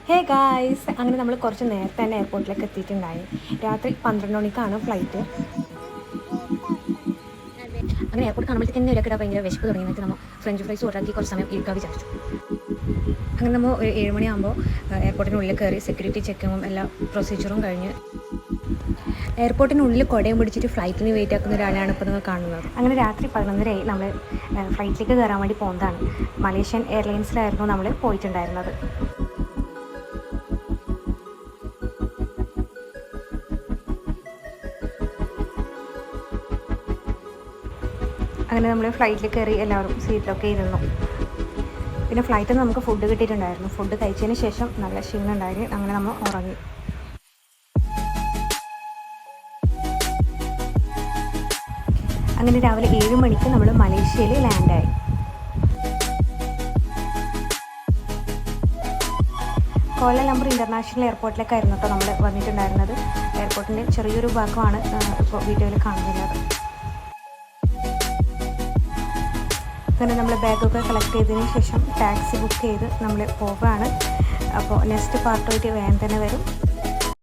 Hey guys, അങ്ങനെ നമ്മൾ കുറച്ച് നേരത്തെ തന്നെ എയർപോർട്ടിലേക്ക് എത്തിയിട്ടുണ്ടായി. രാത്രി 12 മണിക്കാണ് ഫ്ലൈറ്റ്. അങ്ങനെ എയർപോർട്ട് കാണുമ്പോഴത്തേക്ക് തന്നെ ഒരാൾക്ക് ഭയങ്കര വിശപ്പ് തുടങ്ങിയിട്ട് നമ്മൾ ഫ്രഞ്ച് ഫ്രൈസ് ഓർഡറാക്കി കുറച്ച് സമയം ഇരിക്കാൻ വിചാരിച്ചു. അങ്ങനെ നമ്മൾ ഒരു 7 മണിയാകുമ്പോൾ എയർപോർട്ടിനുള്ളിൽ കയറി സെക്യൂരിറ്റി ചെക്കിങ്ങും എല്ലാ പ്രൊസീജിയറും കഴിഞ്ഞ് എയർപോർട്ടിനുള്ളിൽ കുടയും പിടിച്ചിട്ട് ഫ്ലൈറ്റിന് വെയിറ്റ് ആക്കുന്ന ഒരാളെയാണ് ഇപ്പോൾ നിങ്ങൾ കാണുന്നത്. അങ്ങനെ രാത്രി 11:30 നമ്മൾ ഫ്ലൈറ്റിലേക്ക് കയറാൻ വേണ്ടി പോകുന്നതാണ്. മലേഷ്യൻ എയർലൈൻസിലായിരുന്നു നമ്മൾ പോയിട്ടുണ്ടായിരുന്നത്. അങ്ങനെ നമ്മൾ ഫ്ലൈറ്റിൽ കയറി എല്ലാവരും സീറ്റിലൊക്കെ ഇരുന്നു. പിന്നെ ഫ്ലൈറ്റിൽ നിന്ന് നമുക്ക് ഫുഡ് കിട്ടിയിട്ടുണ്ടായിരുന്നു. ഫുഡ് കഴിച്ചതിന് ശേഷം നല്ല ക്ഷീണം ഉണ്ടായി. അങ്ങനെ നമ്മൾ ഉറങ്ങി. അങ്ങനെ രാവിലെ 7 മണിക്ക് നമ്മൾ മലേഷ്യയിൽ ലാൻഡായി. കോലാലംപൂർ ഇൻ്റർനാഷണൽ എയർപോർട്ടിലേക്കായിരുന്നു കേട്ടോ നമ്മൾ വന്നിട്ടുണ്ടായിരുന്നത്. എയർപോർട്ടിൻ്റെ ചെറിയൊരു ഭാഗമാണ് ഇപ്പോൾ വീഡിയോയിൽ കാണുന്നത്. അങ്ങനെ നമ്മൾ ബാഗൊക്കെ കളക്ട് ചെയ്തതിന് ശേഷം ടാക്സി ബുക്ക് ചെയ്ത് നമ്മൾ പോവുകയാണ്. അപ്പോൾ നെക്സ്റ്റ് പാർട്ടുമായിട്ട് വേഗം തന്നെ വരും.